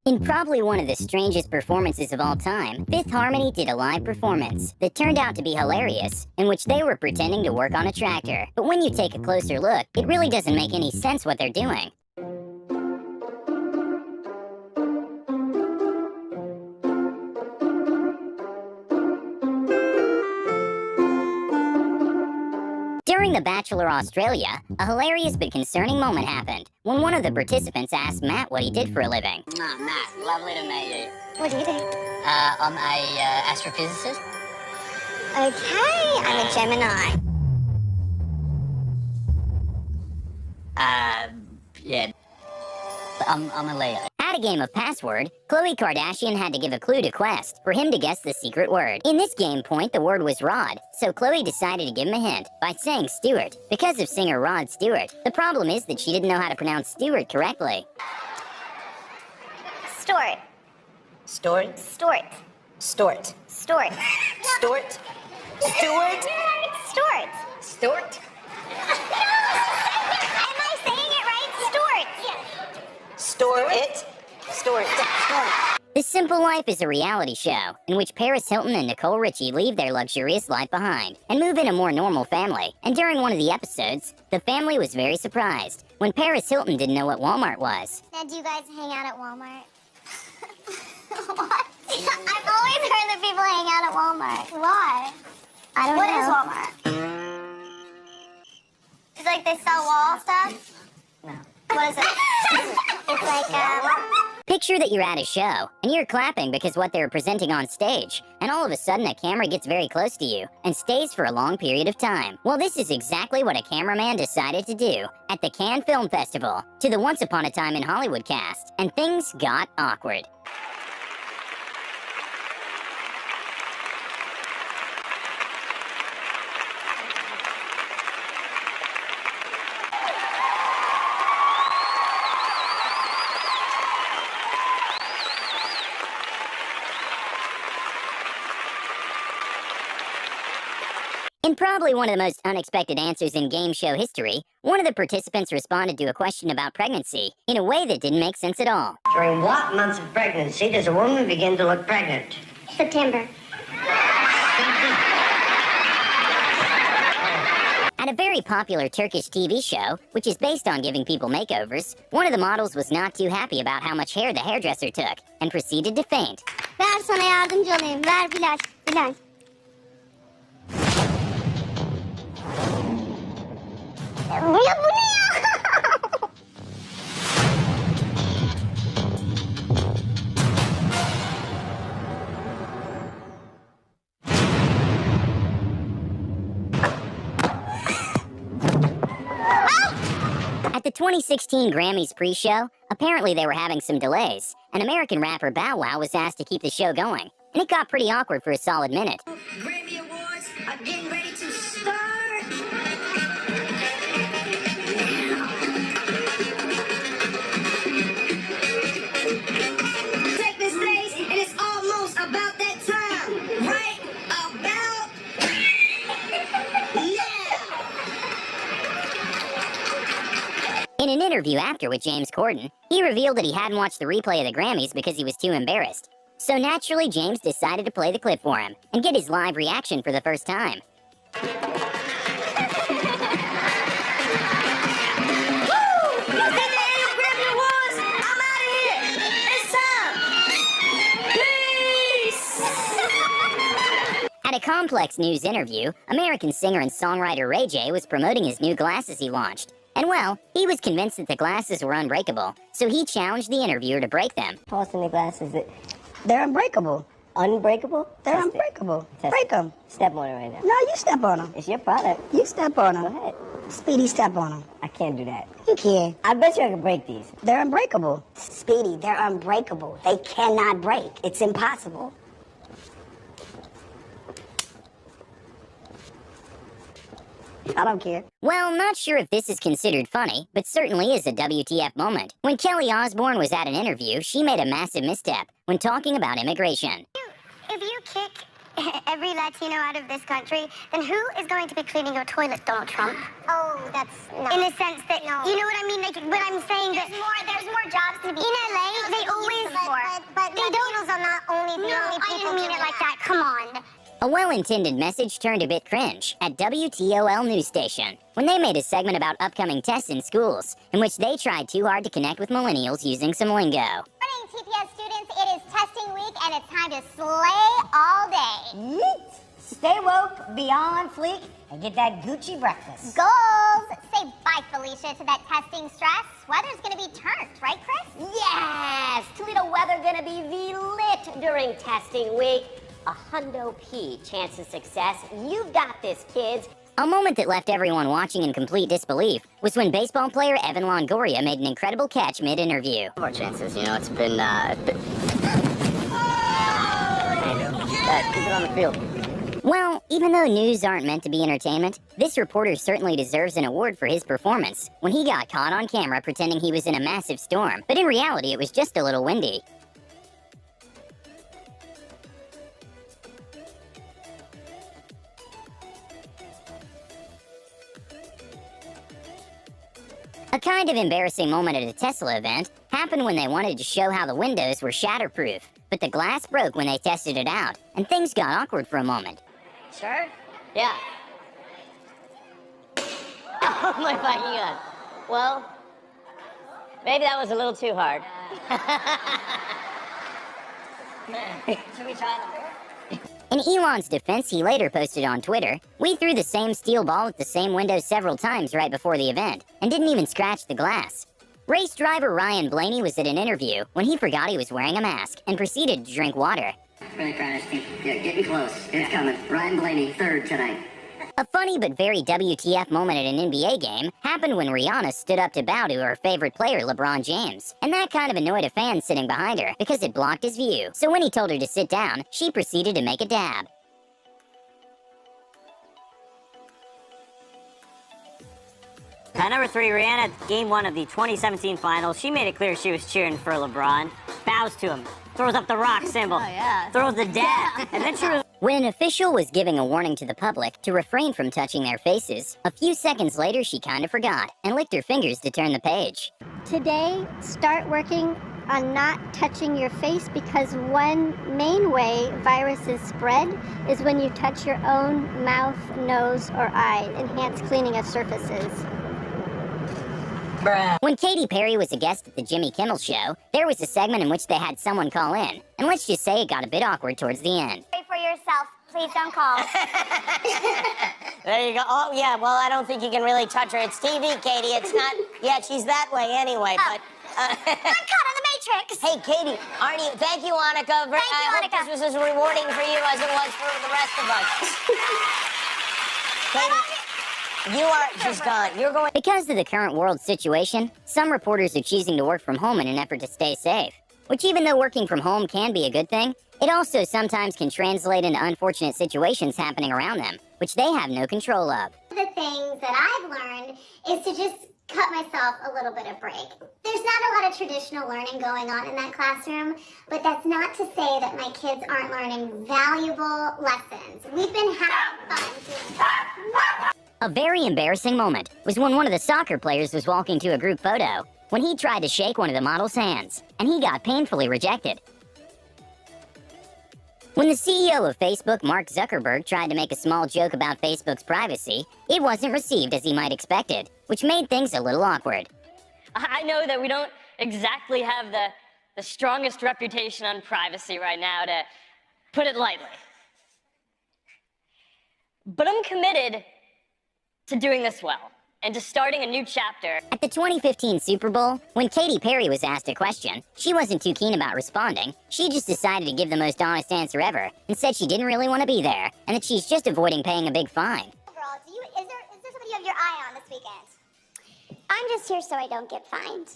In probably one of the strangest performances of all time, Fifth Harmony did a live performance that turned out to be hilarious, in which they were pretending to work on a tractor. But when you take a closer look, it really doesn't make any sense what they're doing. During The Bachelor Australia, a hilarious but concerning moment happened when one of the participants asked Matt what he did for a living. Matt, lovely to meet you. What do you do? I'm a astrophysicist. Okay, I'm a Gemini. Yeah. I'm a Leo. At a game of Password, Khloe Kardashian had to give a clue to Quest for him to guess the secret word. In this game point, the word was Rod, so Khloe decided to give him a hint by saying Stewart, because of singer Rod Stewart. The problem is that she didn't know how to pronounce Stewart correctly. Stort. Stort? Stort. Stort. Stort. Stort? Stewart? Stort. Stort? Am I saying it right? Stort. Store it? Stort. Stort. The Simple Life is a reality show in which Paris Hilton and Nicole Richie leave their luxurious life behind and move in a more normal family. And during one of the episodes, the family was very surprised when Paris Hilton didn't know what Walmart was. Now, do you guys hang out at Walmart? What? I've always heard that people hang out at Walmart. Why? I don't know. What is Walmart? It's like they sell wall stuff? No. What is it? It's like, Picture that you're at a show, and you're clapping because what they're presenting on stage, and all of a sudden a camera gets very close to you, and stays for a long period of time. Well, this is exactly what a cameraman decided to do at the Cannes Film Festival to the Once Upon a Time in Hollywood cast, and things got awkward. In probably one of the most unexpected answers in game show history, one of the participants responded to a question about pregnancy in a way that didn't make sense at all. During what months of pregnancy does a woman begin to look pregnant? September. At a very popular Turkish TV show, which is based on giving people makeovers, one of the models was not too happy about how much hair the hairdresser took and proceeded to faint. Ver sana yardımcı olayım. Ver Bilal. Bilal. Bu ne ya? At the 2016 Grammys pre-show, apparently they were having some delays, and American rapper Bow Wow was asked to keep the show going, and it got pretty awkward for a solid minute. Grammy Awards are getting ready to start. Take the stage, and it's almost about that time. Right about now. In an interview after with James Corden, he revealed that he hadn't watched the replay of the Grammys because he was too embarrassed. So naturally, James decided to play the clip for him and get his live reaction for the first time. At a Complex News interview, American singer and songwriter Ray J was promoting his new glasses he launched. And well, he was convinced that the glasses were unbreakable, so he challenged the interviewer to break them. Tossing the glasses. They're unbreakable. Unbreakable? They're Test it. unbreakable. Test Break it. them. Step on it right now. No, you step on them. It's your product. You step on Go them. ahead. Speedy, step on them. I can't do that. You can. I bet you I can break these. They're unbreakable. Speedy, they're unbreakable. They cannot break. It's impossible. I don't care. Well, not sure if this is considered funny, but certainly is a WTF moment. When Kelly Osbourne was at an interview, she made a massive misstep when talking about immigration. If you kick every Latino out of this country, then who is going to be cleaning your toilet, Donald Trump? Oh, that's no. In the sense that, no. You know what I mean? Like, what I'm saying there's more jobs to be in LA. They always but Latinos are not only the only people. I didn't mean it like that. Come on. A well-intended message turned a bit cringe at WTOL news station when they made a segment about upcoming tests in schools, in which they tried too hard to connect with millennials using some lingo. Morning, TPS students. It is testing week, and it's time to slay all day. Yeet. Stay woke, be on fleek, and get that Gucci breakfast. Goals. Say bye, Felicia, to that testing stress. Weather's gonna be turned, right, Chris? Yes! Toledo weather gonna be lit during testing week. A hundo P chance of success. You've got this, kids. A moment that left everyone watching in complete disbelief was when baseball player Evan Longoria made an incredible catch mid-interview. More chances, it's been, keep it on the field. Well, even though news aren't meant to be entertainment, this reporter certainly deserves an award for his performance when he got caught on camera pretending he was in a massive storm, but in reality it was just a little windy. A kind of embarrassing moment at a Tesla event happened when they wanted to show how the windows were shatterproof, but the glass broke when they tested it out, and things got awkward for a moment. Sure? Yeah. Oh my fucking god. Well, maybe that was a little too hard. Should we try them? In Elon's defense, he later posted on Twitter, "We threw the same steel ball at the same window several times right before the event, and didn't even scratch the glass." Race driver Ryan Blaney was at an interview when he forgot he was wearing a mask and proceeded to drink water. Really proud of this team. Yeah, getting close. It's coming. Ryan Blaney, third tonight. A funny but very WTF moment at an NBA game happened when Rihanna stood up to bow to her favorite player, LeBron James. And that kind of annoyed a fan sitting behind her because it blocked his view. So when he told her to sit down, she proceeded to make a dab. At number 3, Rihanna, game 1 of the 2017 finals, she made it clear she was cheering for LeBron. Bows to him, throws up the rock symbol, throws the dab, and then she was... When an official was giving a warning to the public to refrain from touching their faces, a few seconds later she kind of forgot and licked her fingers to turn the page. Today, start working on not touching your face because one main way viruses spread is when you touch your own mouth, nose, or eye. Enhance cleaning of surfaces. When Katy Perry was a guest at the Jimmy Kimmel Show, there was a segment in which they had someone call in, and let's just say it got a bit awkward towards the end. Pray for yourself. Please don't call. There you go. Oh, yeah, well, I don't think you can really touch her. It's TV, Katie. It's not... Yeah, she's that way anyway, but... I'm caught on the Matrix. Hey, Katie, Arnie, thank you, Annika. I hope this was as rewarding for you as it was for the rest of us. Katie, she's gone. You're going... Because of the current world situation, some reporters are choosing to work from home in an effort to stay safe. Which, even though working from home can be a good thing, it also sometimes can translate into unfortunate situations happening around them, which they have no control of. The things that I've learned is to just cut myself a little bit of break. There's not a lot of traditional learning going on in that classroom, but that's not to say that my kids aren't learning valuable lessons. We've been having fun. A very embarrassing moment was when one of the soccer players was walking to a group photo, when he tried to shake one of the model's hands, and he got painfully rejected. When the CEO of Facebook, Mark Zuckerberg, tried to make a small joke about Facebook's privacy, it wasn't received as he might expected, which made things a little awkward. I know that we don't exactly have the strongest reputation on privacy right now, to put it lightly. But I'm committed to doing this well, and to starting a new chapter. At the 2015 Super Bowl, when Katy Perry was asked a question, she wasn't too keen about responding. She just decided to give the most honest answer ever, and said she didn't really want to be there, and that she's just avoiding paying a big fine. Overall, is there somebody you have your eye on this weekend? I'm just here so I don't get fined.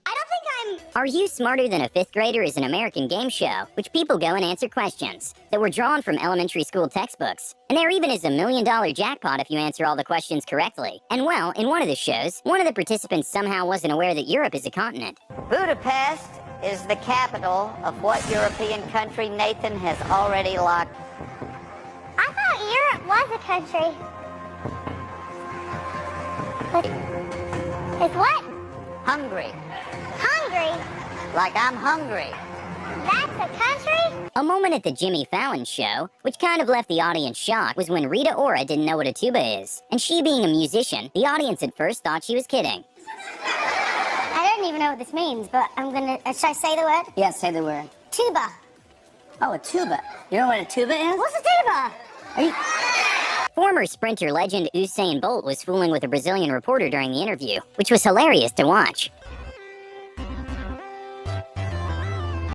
I don't think I'm... Are You Smarter Than a Fifth Grader is an American game show, which people go and answer questions that were drawn from elementary school textbooks. And there even is a $1 million jackpot if you answer all the questions correctly. And well, in one of the shows, one of the participants somehow wasn't aware that Europe is a continent. Budapest is the capital of what European country Nathan has already locked? I thought Europe was a country. It's what? Hungary. Hungary? Like I'm hungry. That's a country? A moment at the Jimmy Fallon show, which kind of left the audience shocked, was when Rita Ora didn't know what a tuba is. And she being a musician, the audience at first thought she was kidding. I don't even know what this means, but I'm gonna. Should I say the word? Yeah, say the word. Tuba. Oh, a tuba. You know what a tuba is? What's a tuba? Are you... Former sprinter legend Usain Bolt was fooling with a Brazilian reporter during the interview, which was hilarious to watch.